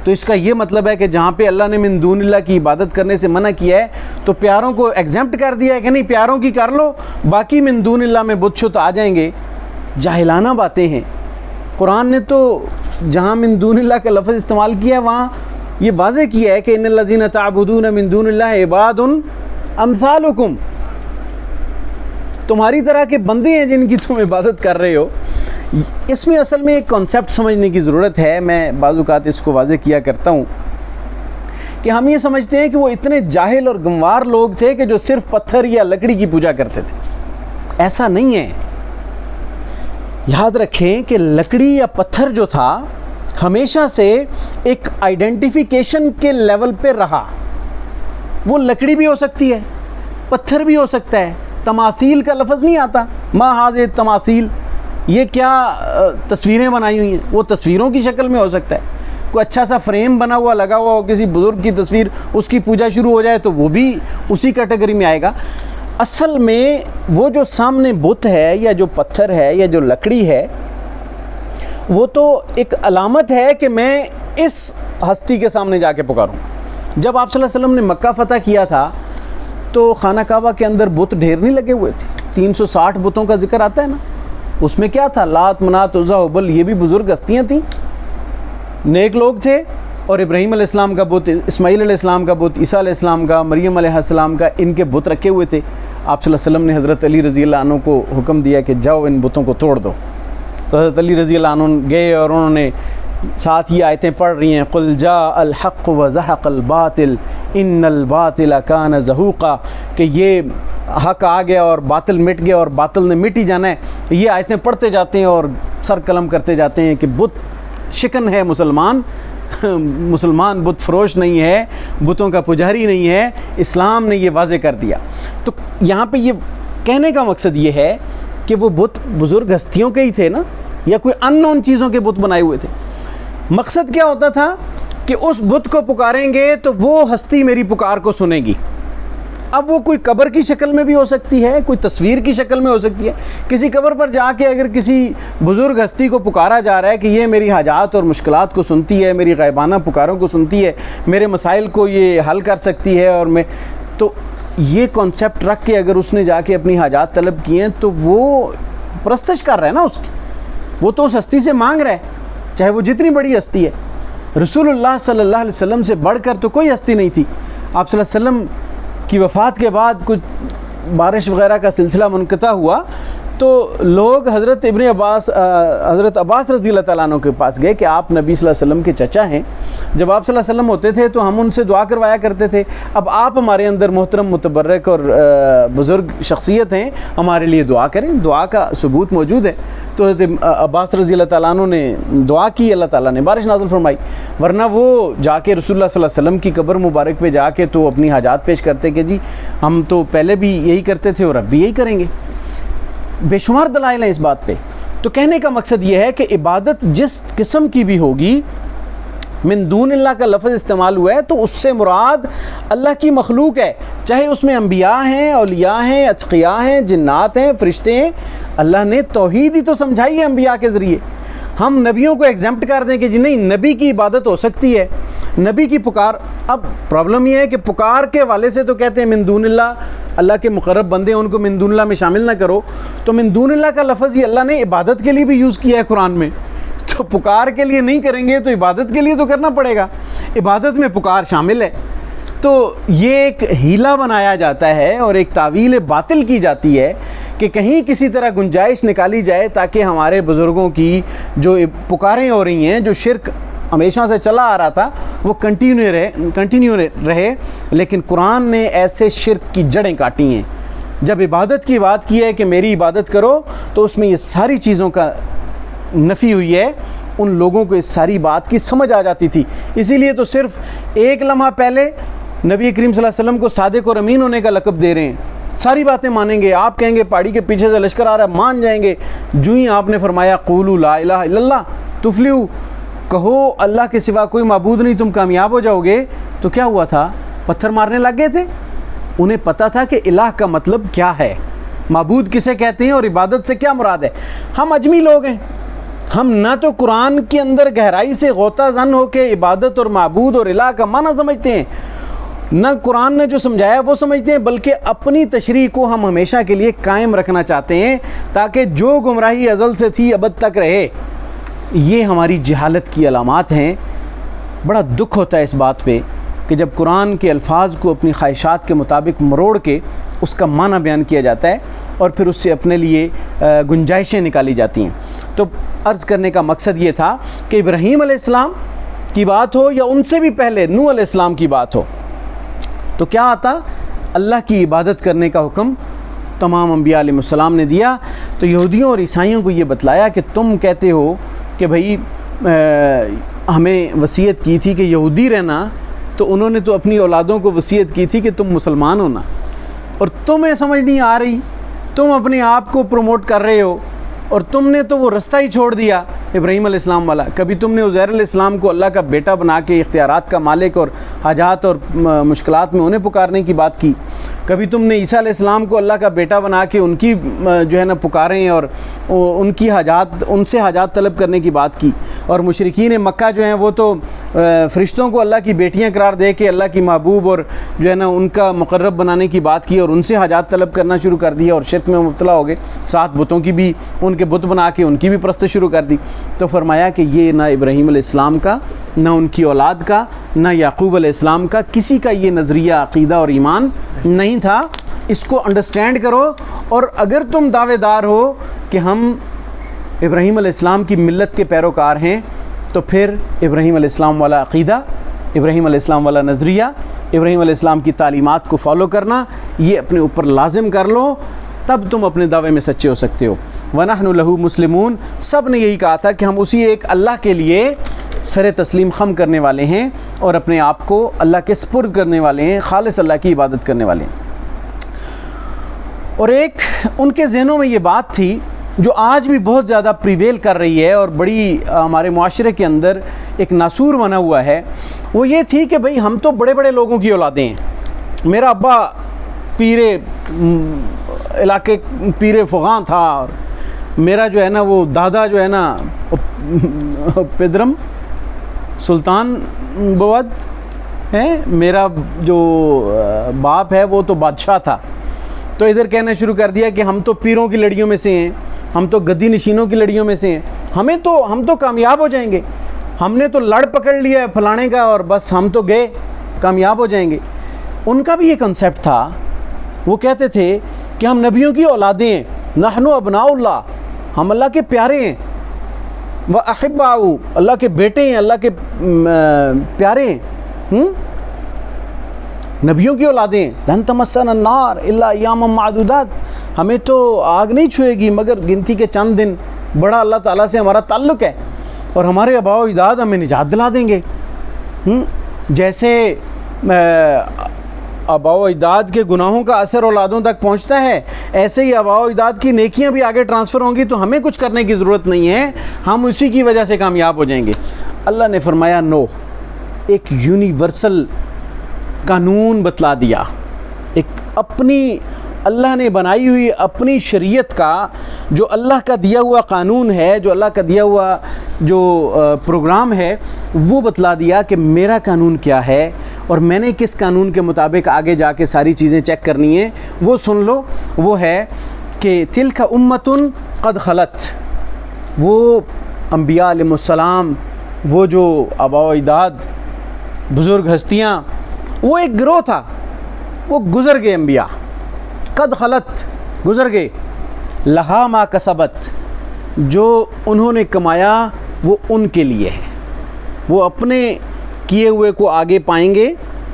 تو اس کا یہ مطلب ہے کہ جہاں پہ اللہ نے من دون اللہ کی عبادت کرنے سے منع کیا ہے تو پیاروں کو ایگزمپٹ کر دیا ہے کہ نہیں پیاروں کی کر لو، باقی من دون اللہ میں بت شت آ جائیں گے. جاہلانہ باتیں ہیں. قرآن نے تو جہاں من دون اللہ کا لفظ استعمال کیا ہے وہاں یہ واضح کیا ہے کہ ان الذین تعبدون من دون اللہ عباد امثالکم، تمہاری طرح کے بندے ہیں جن کی تم عبادت کر رہے ہو. اس میں اصل میں ایک کانسیپٹ سمجھنے کی ضرورت ہے. میں بعض اوقات اس کو واضح کیا کرتا ہوں کہ ہم یہ سمجھتے ہیں کہ وہ اتنے جاہل اور گنوار لوگ تھے کہ جو صرف پتھر یا لکڑی کی پوجا کرتے تھے. ایسا نہیں ہے. یاد رکھیں کہ لکڑی یا پتھر جو تھا ہمیشہ سے ایک آئیڈینٹیفیکیشن کے لیول پہ رہا. وہ لکڑی بھی ہو سکتی ہے، پتھر بھی ہو سکتا ہے. تماثیل کا لفظ نہیں آتا، ما حاضر تماثیل، یہ کیا تصویریں بنائی ہوئی ہیں، وہ تصویروں کی شکل میں ہو سکتا ہے. کوئی اچھا سا فریم بنا ہوا لگا ہوا ہو کسی بزرگ کی تصویر، اس کی پوجا شروع ہو جائے تو وہ بھی اسی کیٹیگری میں آئے گا. اصل میں وہ جو سامنے بت ہے یا جو پتھر ہے یا جو لکڑی ہے وہ تو ایک علامت ہے کہ میں اس ہستی کے سامنے جا کے پکاروں. جب آپ صلی اللہ علیہ وسلم نے مکہ فتح کیا تھا تو خانہ کعبہ کے اندر بت ڈھیر نہیں لگے ہوئے تھے. 360 بتوں کا ذکر آتا ہے نا. اس میں کیا تھا؟ لات، منات، عزا، ہبل، یہ بھی بزرگ ہستیاں تھیں، نیک لوگ تھے. اور ابراہیم علیہ السلام کا بت، اسماعیل علیہ السلام کا بت، عیسیٰ علیہ السلام کا، مریم علیہ السلام کا، ان کے بت رکھے ہوئے تھے. آپ صلی اللہ علیہ وسلم نے حضرت علی رضی اللہ عنہ کو حکم دیا کہ جاؤ ان بتوں کو توڑ دو. تو حضرت علی رضی اللہ عنہ گئے اور انہوں نے ساتھ یہ آیتیں پڑھ رہی ہیں، قل جاء الحق وزحق الباطل ان الباطل کان زہوقا، کہ یہ حق آ گیا اور باطل مٹ گیا اور باطل نے مٹ ہی جانا ہے. یہ آیتیں پڑھتے جاتے ہیں اور سر قلم کرتے جاتے ہیں کہ بت شکن ہے مسلمان بت فروش نہیں ہے، بتوں کا پجاری نہیں ہے. اسلام نے یہ واضح کر دیا. تو یہاں پہ یہ کہنے کا مقصد یہ ہے کہ وہ بت بزرگ ہستیوں کے ہی تھے نا، یا کوئی ان نون چیزوں کے بت بنائے ہوئے تھے. مقصد کیا ہوتا تھا کہ اس بت کو پکاریں گے تو وہ ہستی میری پکار کو سنے گی. اب وہ کوئی قبر کی شکل میں بھی ہو سکتی ہے، کوئی تصویر کی شکل میں ہو سکتی ہے. کسی قبر پر جا کے اگر کسی بزرگ ہستی کو پکارا جا رہا ہے کہ یہ میری حاجات اور مشکلات کو سنتی ہے، میری غائبانہ پکاروں کو سنتی ہے، میرے مسائل کو یہ حل کر سکتی ہے، اور میں تو یہ کانسیپٹ رکھ کے اگر اس نے جا کے اپنی حاجات طلب کیے ہیں تو وہ پرستش کر رہا ہے نا اس کی. وہ تو اس ہستی سے مانگ رہا ہے، چاہے وہ جتنی بڑی ہستی ہے. رسول اللہ صلی اللہ علیہ وسلم سے بڑھ کر تو کوئی ہستی نہیں تھی. آپ صلی اللہ علیہ وسلم کی وفات کے بعد کچھ بارش وغیرہ کا سلسلہ منقطع ہوا تو لوگ حضرت عباس رضی اللہ تعالیٰ عنہ کے پاس گئے کہ آپ نبی صلی اللہ علیہ وسلم کے چچا ہیں. جب آپ صلی اللہ علیہ وسلم ہوتے تھے تو ہم ان سے دعا کروایا کرتے تھے. اب آپ ہمارے اندر محترم، متبرک اور بزرگ شخصیت ہیں، ہمارے لیے دعا کریں. دعا کا ثبوت موجود ہے. تو حضرت عباس رضی اللہ تعالیٰ عنہ نے دعا کی، اللہ تعالیٰ نے بارش نازل فرمائی. ورنہ وہ جا کے رسول اللہ صلی اللہ علیہ وسلم کی قبر مبارک پہ جا کے تو اپنی حاجات پیش کرتے کہ جی ہم تو پہلے بھی یہی کرتے تھے اور اب بھی یہی کریں گے. بے شمار دلائل ہیں اس بات پہ. تو کہنے کا مقصد یہ ہے کہ عبادت جس قسم کی بھی ہوگی، من دون اللہ کا لفظ استعمال ہوا ہے تو اس سے مراد اللہ کی مخلوق ہے، چاہے اس میں انبیاء ہیں، اولیاء ہیں، اتقیاء ہیں، جنات ہیں، فرشتے ہیں. اللہ نے توحید ہی تو سمجھائی ہے انبیاء کے ذریعے. ہم نبیوں کو ایگزمپٹ کر دیں کہ جی نہیں، نبی کی عبادت ہو سکتی ہے، نبی کی پکار. اب پرابلم یہ ہے کہ پکار کے والے سے تو کہتے ہیں من دون اللہ، اللہ کے مقرب بندے ان کو من دون اللہ میں شامل نہ کرو. تو من دون اللہ کا لفظ یہ اللہ نے عبادت کے لیے بھی یوز کیا ہے قرآن میں. تو پکار کے لیے نہیں کریں گے تو عبادت کے لیے تو کرنا پڑے گا. عبادت میں پکار شامل ہے. تو یہ ایک ہیلا بنایا جاتا ہے اور ایک تعویل باطل کی جاتی ہے کہ کہیں کسی طرح گنجائش نکالی جائے تاکہ ہمارے بزرگوں کی جو پکاریں ہو رہی ہیں، جو شرک ہمیشہ سے چلا آ رہا تھا، وہ کنٹینیو رہے. لیکن قرآن نے ایسے شرک کی جڑیں کاٹی ہیں. جب عبادت کی بات کی ہے کہ میری عبادت کرو تو اس میں یہ ساری چیزوں کا نفی ہوئی ہے. ان لوگوں کو اس ساری بات کی سمجھ آ جاتی تھی. اسی لیے تو صرف ایک لمحہ پہلے نبی کریم صلی اللہ علیہ وسلم کو صادق اور امین ہونے کا لقب دے رہے ہیں. ساری باتیں مانیں گے. آپ کہیں گے پہاڑی کے پیچھے سے لشکر آ رہا ہے، مان جائیں گے. جو ہی آپ نے فرمایا قولوا لا الہ الا اللہ تفلحوا، کہو اللہ کے سوا کوئی معبود نہیں، تم کامیاب ہو جاؤ گے. تو کیا ہوا تھا؟ پتھر مارنے لگ گئے تھے. انہیں پتہ تھا کہ الہ کا مطلب کیا ہے، معبود کسے کہتے ہیں اور عبادت سے کیا مراد ہے. ہم اجمی لوگ ہیں، ہم نہ تو قرآن کے اندر گہرائی سے غوطہ زن ہو کے عبادت اور معبود اور الہ کا معنی سمجھتے ہیں، نہ قرآن نے جو سمجھایا وہ سمجھتے ہیں، بلکہ اپنی تشریح کو ہم ہمیشہ کے لیے قائم رکھنا چاہتے ہیں تاکہ جو گمراہی ازل سے تھی ابد تک رہے۔ یہ ہماری جہالت کی علامات ہیں۔ بڑا دکھ ہوتا ہے اس بات پہ کہ جب قرآن کے الفاظ کو اپنی خواہشات کے مطابق مروڑ کے اس کا معنی بیان کیا جاتا ہے اور پھر اس سے اپنے لیے گنجائشیں نکالی جاتی ہیں۔ تو عرض کرنے کا مقصد یہ تھا کہ ابراہیم علیہ السلام کی بات ہو یا ان سے بھی پہلے نوح علیہ السلام کی بات ہو تو کیا آتا؟ اللہ کی عبادت کرنے کا حکم تمام انبیاء علیہ السلام نے دیا۔ تو یہودیوں اور عیسائیوں کو یہ بتلایا کہ تم کہتے ہو کہ بھئی ہمیں وصیت کی تھی کہ یہودی رہنا، تو انہوں نے تو اپنی اولادوں کو وصیت کی تھی کہ تم مسلمان ہونا، اور تمہیں سمجھ نہیں آ رہی، تم اپنے آپ کو پروموٹ کر رہے ہو، اور تم نے تو وہ رستہ ہی چھوڑ دیا ابراہیم علیہ السلام والا۔ کبھی تم نے عزیر علیہ السلام کو اللہ کا بیٹا بنا کے اختیارات کا مالک اور حاجات اور مشکلات میں انہیں پکارنے کی بات کی، کبھی تم نے عیسیٰ علیہ السلام کو اللہ کا بیٹا بنا کے ان کی جو ہے نا پکاریں اور ان کی حاجات، ان سے حاجات طلب کرنے کی بات کی، اور مشرکین مکہ جو ہیں وہ تو فرشتوں کو اللہ کی بیٹیاں قرار دے کے اللہ کی محبوب اور جو ہے نا ان کا مقرب بنانے کی بات کی اور ان سے حاجات طلب کرنا شروع کر دیا اور شرک میں مبتلا ہو گئے، 7 بتوں کی بھی ان کے بت بنا کے ان کی بھی پرست شروع کر دی۔ تو فرمایا کہ یہ نہ ابراہیم علیہ السلام کا، نہ ان کی اولاد کا، نہ یعقوب علیہ السلام کا، کسی کا یہ نظریہ، عقیدہ اور ایمان نہیں تھا۔ اس کو انڈرسٹینڈ کرو، اور اگر تم دعوے دار ہو کہ ہم ابراہیم علیہ السلام کی ملت کے پیروکار ہیں تو پھر ابراہیم علیہ السلام والا عقیدہ، ابراہیم علیہ السلام والا نظریہ، ابراہیم علیہ السلام کی تعلیمات کو فالو کرنا یہ اپنے اوپر لازم کر لو، تب تم اپنے دعوے میں سچے ہو سکتے ہو۔ وَنَحْنُ لَهُ مُسْلِمُونَ، سب نے یہی کہا تھا کہ ہم اسی ایک اللہ کے لیے سر تسلیم خم کرنے والے ہیں اور اپنے آپ کو اللہ کے سپرد کرنے والے ہیں، خالص اللہ کی عبادت کرنے والے ہیں۔ اور ایک ان کے ذہنوں میں یہ بات تھی جو آج بھی بہت زیادہ پریویل کر رہی ہے اور بڑی ہمارے معاشرے کے اندر ایک ناسور بنا ہوا ہے، وہ یہ تھی کہ بھئی ہم تو بڑے بڑے لوگوں کی اولادیں ہیں، میرا ابا علاقے پیر فغاں تھا، اور میرا جو ہے نا وہ دادا جو ہے نا پدرم سلطان بود ہے، میرا جو باپ ہے وہ تو بادشاہ تھا۔ تو ادھر کہنا شروع کر دیا کہ ہم تو پیروں کی لڑیوں میں سے ہیں، ہم تو گدی نشینوں کی لڑیوں میں سے ہیں، ہم تو کامیاب ہو جائیں گے، ہم نے تو لڑ پکڑ لیا ہے فلانے کا اور بس ہم تو گئے، کامیاب ہو جائیں گے۔ ان کا بھی یہ کنسیپٹ تھا، وہ کہتے تھے کہ ہم نبیوں کی اولادیں ہیں، نحن ابناء اللہ، ہم اللہ کے پیارے ہیں، وَأَحِبَّاءُ، اللہ کے بیٹے ہیں، اللہ کے پیارے ہیں، نبیوں کی اولادیں، لن تمسنا النار الا ایاما معدودات، ہمیں تو آگ نہیں چھوئے گی مگر گنتی کے چند دن، بڑا اللہ تعالیٰ سے ہمارا تعلق ہے اور ہمارے آباء و اجداد ہمیں نجات دلا دیں گے۔ جیسے آباء و اجداد کے گناہوں کا اثر اولادوں تک پہنچتا ہے، ایسے ہی آباء و اجداد کی نیکیاں بھی آگے ٹرانسفر ہوں گی، تو ہمیں کچھ کرنے کی ضرورت نہیں ہے، ہم اسی کی وجہ سے کامیاب ہو جائیں گے۔ اللہ نے فرمایا نو، ایک یونیورسل قانون بتلا دیا، ایک اپنی اللہ نے بنائی ہوئی اپنی شریعت کا، جو اللہ کا دیا ہوا قانون ہے، جو اللہ کا دیا ہوا جو پروگرام ہے، وہ بتلا دیا کہ میرا قانون کیا ہے اور میں نے کس قانون کے مطابق آگے جا کے ساری چیزیں چیک کرنی ہیں۔ وہ سن لو، وہ ہے کہ تلک امۃ قد خلت، وہ انبیاء علیہ السلام، وہ جو آباء و اجداد بزرگ ہستیاں، وہ ایک گروہ تھا، وہ گزر گئے، انبیاء قد خلت، گزر گئے، لہا ما کسبت، جو انہوں نے کمایا وہ ان کے لیے ہے، وہ اپنے کیے ہوئے کو آگے پائیں گے،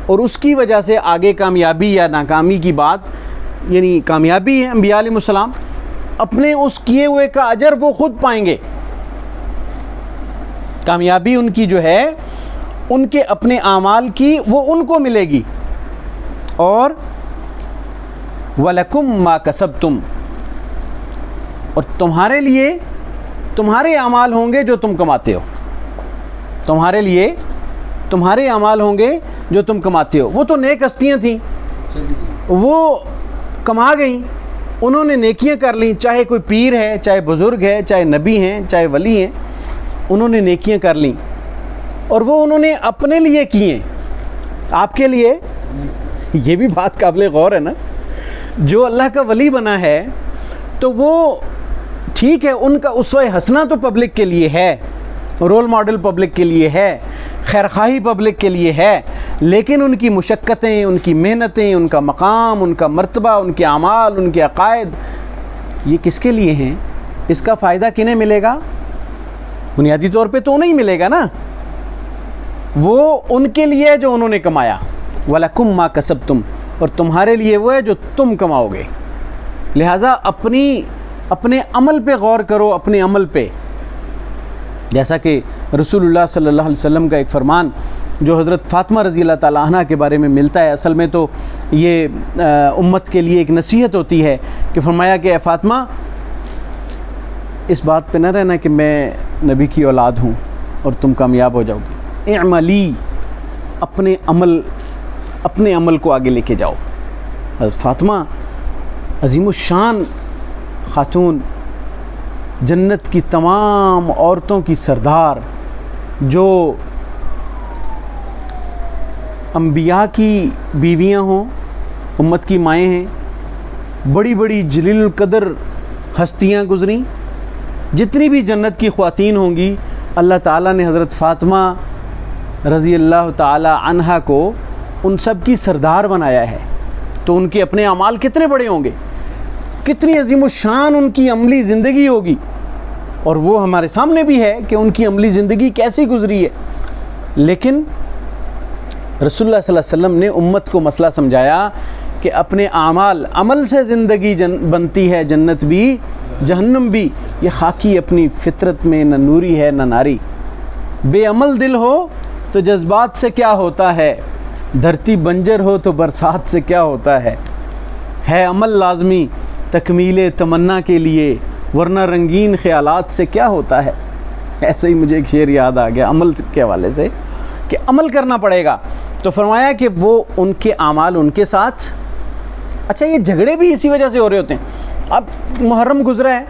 اور اس کی وجہ سے آگے کامیابی یا ناکامی کی بات، یعنی کامیابی ہے انبیاء علیہ السلام، اپنے اس کیے ہوئے کا اجر وہ خود پائیں گے، کامیابی ان کی جو ہے ان کے اپنے اعمال کی وہ ان کو ملے گی، اور وَلَكُمْ مَا كَسَبْتُمْ، اور تمہارے لیے تمہارے اعمال ہوں گے جو تم کماتے ہو، تمہارے لیے تمہارے اعمال ہوں گے جو تم کماتے ہو۔ وہ تو نیک ہستیاں تھیں، وہ کما گئیں، انہوں نے نیکیاں کر لیں، چاہے کوئی پیر ہے، چاہے بزرگ ہے، چاہے نبی ہیں، چاہے ولی ہیں، انہوں نے نیکیاں کر لیں اور وہ انہوں نے اپنے لیے کی ہیں، آپ کے لیے. یہ بھی بات قابل غور ہے نا. جو اللہ کا ولی بنا ہے تو وہ ٹھیک ہے، ان کا اسوہ حسنہ تو پبلک کے لیے ہے، رول ماڈل پبلک کے لیے ہے، خیرخواہی پبلک کے لیے ہے، لیکن ان کی مشقتیں، ان کی محنتیں، ان کا مقام، ان کا مرتبہ، ان کے اعمال، ان کے عقائد، یہ کس کے لیے ہیں؟ اس کا فائدہ کنہیں ملے گا؟ بنیادی طور پہ تو نہیں ملے گا نا. وہ ان کے لیے جو انہوں نے کمایا. وَلَكُمْ مَا كَسَبْتُمْ، اور تمہارے لیے وہ ہے جو تم کماؤ گے. لہٰذا اپنے عمل پہ غور کرو، اپنے عمل پہ. جیسا کہ رسول اللہ صلی اللہ علیہ وسلم کا ایک فرمان جو حضرت فاطمہ رضی اللہ تعالیٰ عنہ کے بارے میں ملتا ہے، اصل میں تو یہ امت کے لیے ایک نصیحت ہوتی ہے کہ فرمایا کہ اے فاطمہ، اس بات پہ نہ رہنا کہ میں نبی کی اولاد ہوں اور تم کامیاب ہو جاؤ گی. اعملی، اپنے عمل کو آگے لے کے جاؤ. حضرت فاطمہ عظیم الشان خاتون، جنت کی تمام عورتوں کی سردار، جو انبیاء کی بیویاں ہوں، امت کی مائیں ہیں، بڑی بڑی جلیل القدر ہستیاں گزریں. جتنی بھی جنت کی خواتین ہوں گی، اللہ تعالیٰ نے حضرت فاطمہ رضی اللہ تعالی عنہا کو ان سب کی سردار بنایا ہے. تو ان کے اپنے اعمال کتنے بڑے ہوں گے، کتنی عظیم الشان ان کی عملی زندگی ہوگی. اور وہ ہمارے سامنے بھی ہے کہ ان کی عملی زندگی کیسی گزری ہے. لیکن رسول اللہ صلی اللہ علیہ وسلم نے امت کو مسئلہ سمجھایا کہ اپنے عمل سے زندگی بنتی ہے، جنت بھی جہنم بھی. یہ خاکی اپنی فطرت میں نہ نوری ہے نہ ناری. بے عمل دل ہو تو جذبات سے کیا ہوتا ہے، دھرتی بنجر ہو تو برسات سے کیا ہوتا ہے عمل لازمی تکمیل تمنا کے لیے، ورنہ رنگین خیالات سے کیا ہوتا ہے. ایسے ہی مجھے ایک شعر یاد آ گیا عمل کے حوالے سے کہ عمل کرنا پڑے گا. تو فرمایا کہ وہ ان کے اعمال ان کے ساتھ. اچھا، یہ جھگڑے بھی اسی وجہ سے ہو رہے ہوتے ہیں. اب محرم گزرا ہے،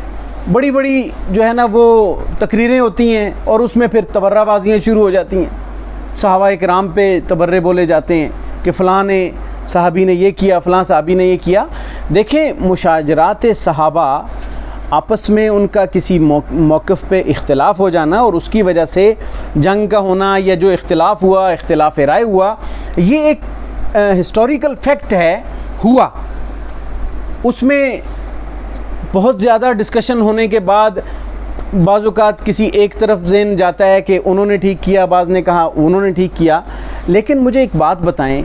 بڑی بڑی جو ہے نا وہ تقریریں ہوتی ہیں اور اس میں پھر تبرہ بازیاں شروع ہو جاتی ہیں. صحابہ کرام پہ تبرے بولے جاتے ہیں کہ فلاں نے صحابی نے یہ کیا، فلاں صحابی نے یہ کیا. دیکھیں، مشاجرات صحابہ آپس میں ان کا کسی موقف پہ اختلاف ہو جانا اور اس کی وجہ سے جنگ کا ہونا، یا جو اختلاف ہوا، اختلاف رائے ہوا، یہ ایک ہسٹوریکل فیکٹ ہے، ہوا. اس میں بہت زیادہ ڈسکشن ہونے کے بعد بعض اوقات کسی ایک طرف ذہن جاتا ہے کہ انہوں نے ٹھیک کیا، بعض نے کہا انہوں نے ٹھیک کیا. لیکن مجھے ایک بات بتائیں،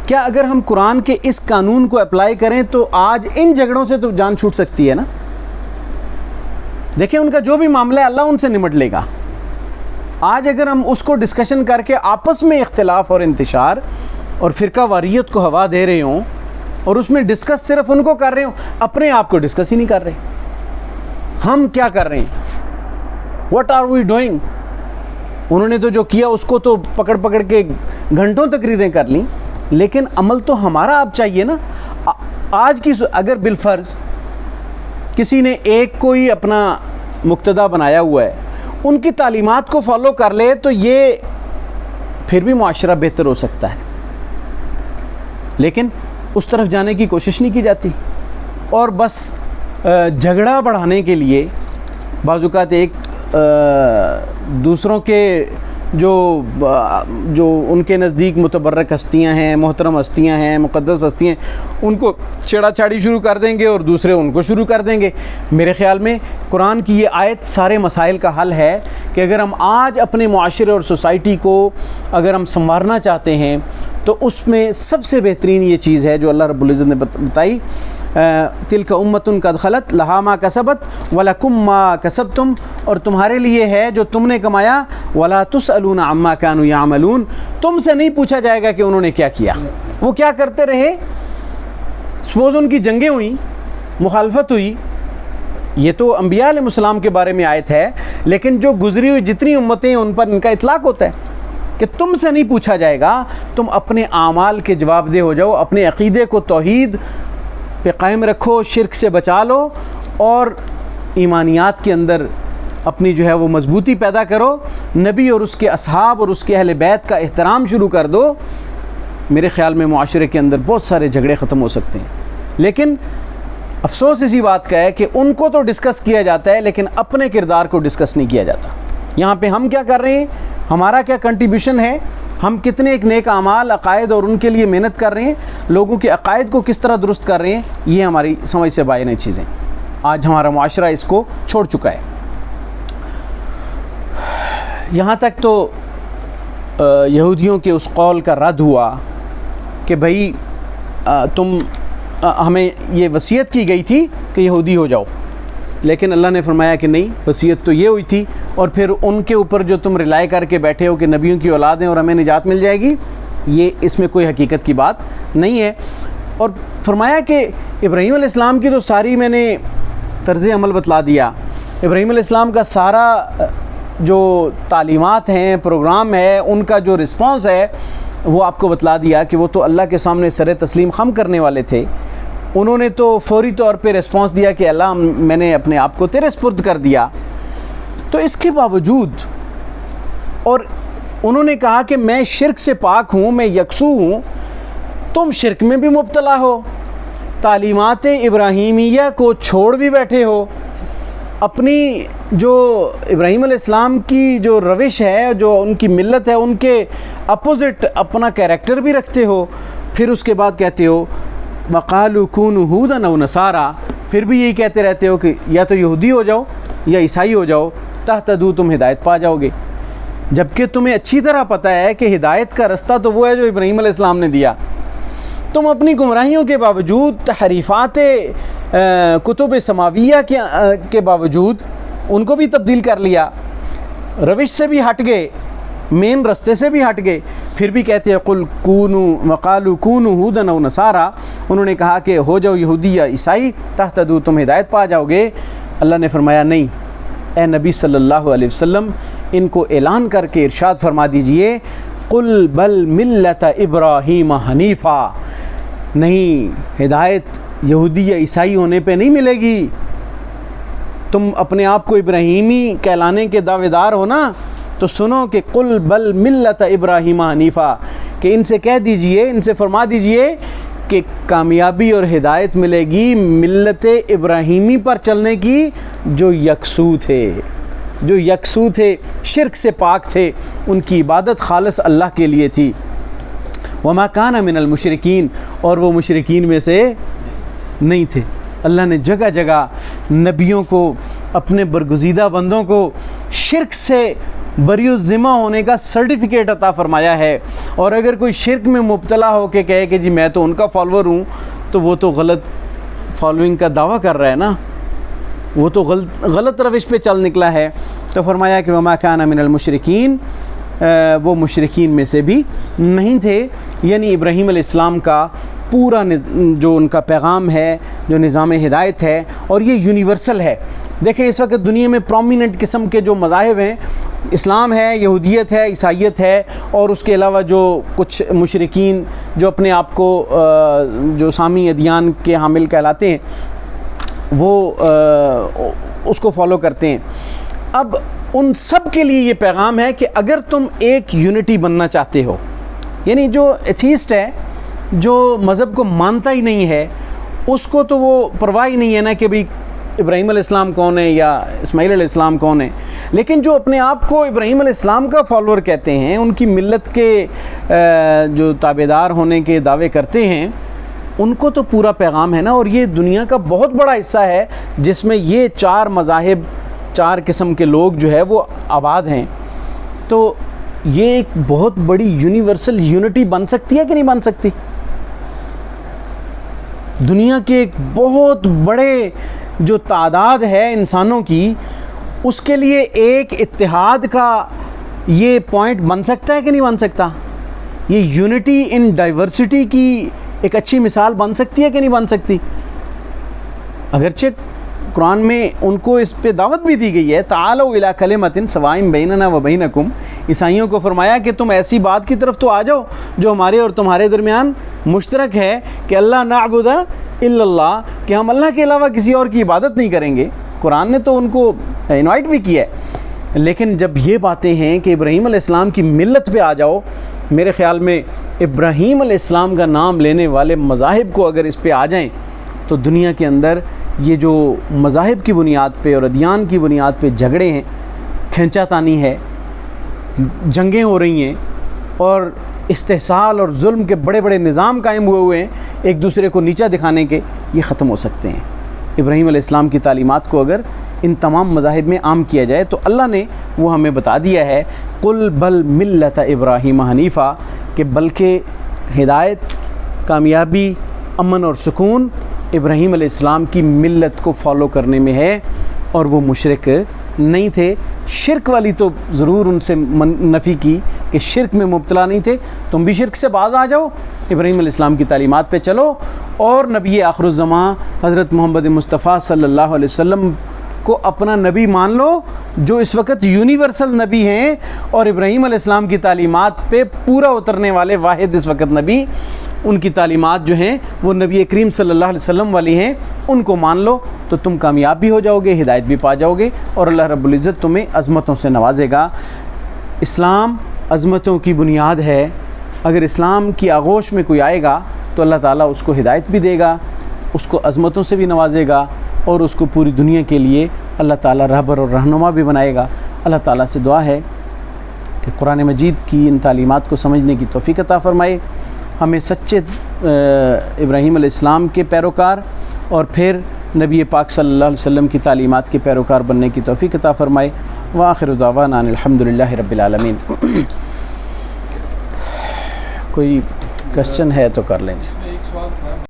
کیا اگر ہم قرآن کے اس قانون کو اپلائی کریں تو آج ان جھگڑوں سے تو جان چھوٹ سکتی ہے نا؟ دیکھیں، ان کا جو بھی معاملہ ہے اللہ ان سے نمٹ لے گا. آج اگر ہم اس کو ڈسکشن کر کے آپس میں اختلاف اور انتشار اور فرقہ واریت کو ہوا دے رہے ہوں اور اس میں ڈسکس صرف ان کو کر رہے ہوں، اپنے آپ کو ڈسکس ہی نہیں کر رہے. ہم کیا کر رہے ہیں؟ What are we doing? انہوں نے تو جو کیا اس کو تو پکڑ پکڑ کے گھنٹوں تقریریں کر لیں، لیکن عمل تو ہمارا اب چاہیے نا. آج کی اگر بالفرض کسی نے ایک کوئی اپنا مقتدیٰ بنایا ہوا ہے، ان کی تعلیمات کو فالو کر لے تو یہ پھر بھی معاشرہ بہتر ہو سکتا ہے. لیکن اس طرف جانے کی کوشش نہیں کی جاتی، اور بس جھگڑا بڑھانے کے لیے بعض اوقات ایک دوسروں کے جو ان کے نزدیک متبرک ہستیاں ہیں، محترم ہستیاں ہیں، مقدس ہستیاں ہیں، ان کو چھیڑا چھاڑی شروع کر دیں گے اور دوسرے ان کو شروع کر دیں گے. میرے خیال میں قرآن کی یہ آیت سارے مسائل کا حل ہے کہ اگر ہم آج اپنے معاشرے اور سوسائٹی کو اگر ہم سنوارنا چاہتے ہیں تو اس میں سب سے بہترین یہ چیز ہے جو اللہ رب العزت نے بتائی، تلک امۃ قد خلت لہا ما کسبت ولکم ما کسبتم، اور تمہارے لیے ہے جو تم نے کمایا، ولا تسألون عما كانوا يعملون، تم سے نہیں پوچھا جائے گا کہ انہوں نے کیا کیا، وہ کیا کرتے رہے. سپوز ان کی جنگیں ہوئیں، مخالفت ہوئی، یہ تو انبیاء علیہ السلام کے بارے میں آیت ہے، لیکن جو گزری ہوئی جتنی امتیں ہیں ان پر ان کا اطلاق ہوتا ہے کہ تم سے نہیں پوچھا جائے گا، تم اپنے اعمال کے جواب دہ ہو جاؤ، اپنے عقیدے کو توحید پہ قائم رکھو، شرک سے بچا لو اور ایمانیات کے اندر اپنی جو ہے وہ مضبوطی پیدا کرو، نبی اور اس کے اصحاب اور اس کے اہل بیت کا احترام شروع کر دو۔ میرے خیال میں معاشرے کے اندر بہت سارے جھگڑے ختم ہو سکتے ہیں۔ لیکن افسوس اسی بات کا ہے کہ ان کو تو ڈسکس کیا جاتا ہے لیکن اپنے کردار کو ڈسکس نہیں کیا جاتا۔ یہاں پہ ہم کیا کر رہے ہیں، ہمارا کیا کنٹریبیوشن ہے، ہم کتنے ایک نیک اعمال عقائد اور ان کے لیے محنت کر رہے ہیں، لوگوں کے عقائد کو کس طرح درست کر رہے ہیں، یہ ہماری سمجھ سے باہر ہیں چیزیں۔ آج ہمارا معاشرہ اس کو چھوڑ چکا ہے۔ یہاں تک تو یہودیوں کے اس قول کا رد ہوا کہ بھائی تم ہمیں یہ وصیت کی گئی تھی کہ یہودی ہو جاؤ، لیکن اللہ نے فرمایا کہ نہیں، وصیت تو یہ ہوئی تھی، اور پھر ان کے اوپر جو تم رلائے کر کے بیٹھے ہو کہ نبیوں کی اولاد ہیں اور ہمیں نجات مل جائے گی، یہ اس میں کوئی حقیقت کی بات نہیں ہے۔ اور فرمایا کہ ابراہیم علیہ السلام کی تو ساری میں نے طرز عمل بتلا دیا، ابراہیم علیہ السلام کا سارا جو تعلیمات ہیں، پروگرام ہے، ان کا جو رسپانس ہے وہ آپ کو بتلا دیا کہ وہ تو اللہ کے سامنے سر تسلیم خم کرنے والے تھے۔ انہوں نے تو فوری طور پہ ریسپانس دیا کہ اللہ میں نے اپنے آپ کو تیرے سپرد کر دیا۔ تو اس کے باوجود، اور انہوں نے کہا کہ میں شرک سے پاک ہوں، میں یکسو ہوں، تم شرک میں بھی مبتلا ہو، تعلیمات ابراہیمیہ کو چھوڑ بھی بیٹھے ہو، اپنی جو ابراہیم علیہ السلام کی جو روش ہے، جو ان کی ملت ہے، ان کے اپوزٹ اپنا کیریکٹر بھی رکھتے ہو، پھر اس کے بعد کہتے ہو وَقَالُوا كُونُوا هُودًا أَوْ نَصَارَىٰ، پھر بھی یہی کہتے رہتے ہو کہ یا تو یہودی ہو جاؤ یا عیسائی ہو جاؤ، تہتدوا، تم ہدایت پا جاؤ گے، جبکہ تمہیں اچھی طرح پتہ ہے کہ ہدایت کا رستہ تو وہ ہے جو ابراہیم علیہ السلام نے دیا۔ تم اپنی گمراہیوں کے باوجود، تحریفات کتب سماویہ کے باوجود ان کو بھی تبدیل کر لیا، روش سے بھی ہٹ گئے، مین رستے سے بھی ہٹ گئے، پھر بھی کہتے ہیں قل کونوا وقالوا کونوا هودا او نصارا، انہوں نے کہا کہ ہو جاؤ یہودی یا عیسائی، تہتدوا، تم ہدایت پا جاؤ گے۔ اللہ نے فرمایا نہیں، اے نبی صلی اللہ علیہ وسلم ان کو اعلان کر کے ارشاد فرما دیجئے قل بل ملت ابراہیم حنیفا، نہیں، ہدایت یہودی یا عیسائی ہونے پہ نہیں ملے گی، تم اپنے آپ کو ابراہیمی کہلانے کے دعوے دار ہو نا، تو سنو کہ قل بل ملت ابراہیم حنیفا، کہ ان سے کہہ دیجئے، ان سے فرما دیجئے کہ کامیابی اور ہدایت ملے گی ملت ابراہیمی پر چلنے کی، جو یکسو تھے، شرک سے پاک تھے، ان کی عبادت خالص اللہ کے لیے تھی۔ وما کان من المشرکین، اور وہ مشرکین میں سے نہیں تھے۔ اللہ نے جگہ جگہ نبیوں کو، اپنے برگزیدہ بندوں کو شرک سے بری الذمہ ہونے کا سرٹیفکیٹ عطا فرمایا ہے، اور اگر کوئی شرک میں مبتلا ہو کے کہے کہ جی میں تو ان کا فالوور ہوں، تو وہ تو غلط فالوئنگ کا دعویٰ کر رہا ہے نا، وہ تو غلط روش پہ چل نکلا ہے۔ تو فرمایا کہ وما کان من المشرکین، وہ مشرکین میں سے بھی نہیں تھے، یعنی ابراہیم علیہ السلام کا پورا جو ان کا پیغام ہے، جو نظام ہدایت ہے، اور یہ یونیورسل ہے۔ دیکھیں اس وقت دنیا میں پرومیننٹ قسم کے جو مذاہب ہیں، اسلام ہے، یہودیت ہے، عیسائیت ہے، اور اس کے علاوہ جو کچھ مشرکین جو اپنے آپ کو جو سامی ادیان کے حامل کہلاتے ہیں، وہ اس کو فالو کرتے ہیں۔ اب ان سب کے لیے یہ پیغام ہے کہ اگر تم ایک یونٹی بننا چاہتے ہو، یعنی جو ایتھیسٹ ہے، جو مذہب کو مانتا ہی نہیں ہے، اس کو تو وہ پرواہ ہی نہیں ہے نا کہ بھئی ابراہیم علیہ السلام کون ہے یا اسماعیل علیہ السلام کون ہے، لیکن جو اپنے آپ کو ابراہیم علیہ السلام کا فالوور کہتے ہیں، ان کی ملت کے جو تابعدار ہونے کے دعوے کرتے ہیں، ان کو تو پورا پیغام ہے نا۔ اور یہ دنیا کا بہت بڑا حصہ ہے جس میں یہ 4 مذاہب، 4 قسم کے لوگ جو ہے وہ آباد ہیں، تو یہ ایک بہت بڑی یونیورسل یونٹی بن سکتی ہے کہ نہیں بن سکتی؟ دنیا کے ایک بہت بڑے جو تعداد ہے انسانوں کی، اس کے لیے ایک اتحاد کا یہ پوائنٹ بن سکتا ہے کہ نہیں بن سکتا؟ یہ یونٹی ان ڈائیورسٹی کی ایک اچھی مثال بن سکتی ہے کہ نہیں بن سکتی؟ اگرچہ قرآن میں ان کو اس پہ دعوت بھی دی گئی ہے، تعالوا الی کلمۃ سواء بیننا و بینکم عیسائیوں کو فرمایا کہ تم ایسی بات کی طرف تو آ جاؤ جو ہمارے اور تمہارے درمیان مشترک ہے کہ اللہ نعبد الا اللہ، کہ ہم اللہ کے علاوہ کسی اور کی عبادت نہیں کریں گے۔ قرآن نے تو ان کو انوائٹ بھی کیا ہے، لیکن جب یہ باتیں ہیں کہ ابراہیم علیہ السلام کی ملت پہ آ جاؤ، میرے خیال میں ابراہیم علیہ السلام کا نام لینے والے مذاہب کو اگر اس پہ آ جائیں تو دنیا کے اندر یہ جو مذاہب کی بنیاد پہ اور ادیان کی بنیاد پہ جھگڑے ہیں، کھینچا تانی ہے، جنگیں ہو رہی ہیں اور استحصال اور ظلم کے بڑے بڑے نظام قائم ہوئے ہیں ایک دوسرے کو نیچا دکھانے کے، یہ ختم ہو سکتے ہیں۔ ابراہیم علیہ السلام کی تعلیمات کو اگر ان تمام مذاہب میں عام کیا جائے تو اللہ نے وہ ہمیں بتا دیا ہے، قل بل ملت ابراہیم حنیفہ، کہ بلکہ ہدایت، کامیابی، امن اور سکون ابراہیم علیہ السلام کی ملت کو فالو کرنے میں ہے، اور وہ مشرک نہیں تھے۔ شرک والی تو ضرور ان سے نفی کی کہ شرک میں مبتلا نہیں تھے، تم بھی شرک سے باز آ جاؤ، ابراہیم علیہ السلام کی تعلیمات پہ چلو، اور نبی آخر الزماں حضرت محمد مصطفیٰ صلی اللہ علیہ وسلم کو اپنا نبی مان لو، جو اس وقت یونیورسل نبی ہیں اور ابراہیم علیہ السلام کی تعلیمات پہ پورا اترنے والے واحد اس وقت نبی، ان کی تعلیمات جو ہیں وہ نبی کریم صلی اللہ علیہ وسلم والی ہیں، ان کو مان لو تو تم کامیاب بھی ہو جاؤ گے، ہدایت بھی پا جاؤ گے، اور اللہ رب العزت تمہیں عظمتوں سے نوازے گا۔ اسلام عظمتوں کی بنیاد ہے، اگر اسلام کی آغوش میں کوئی آئے گا تو اللہ تعالیٰ اس کو ہدایت بھی دے گا، اس کو عظمتوں سے بھی نوازے گا، اور اس کو پوری دنیا کے لیے اللہ تعالیٰ رہبر اور رہنما بھی بنائے گا۔ اللہ تعالیٰ سے دعا ہے کہ قرآن مجید کی ان تعلیمات کو سمجھنے کی توفیق عطا فرمائے، ہمیں سچے ابراہیم علیہ السلام کے پیروکار اور پھر نبی پاک صلی اللہ علیہ وسلم کی تعلیمات کے پیروکار بننے کی توفیق عطا فرمائے۔ وآخر دعوانا ان الحمدللہ رب العالمین۔ کوئی کوشچن ہے تو کر لیں۔ ایک سوال تھا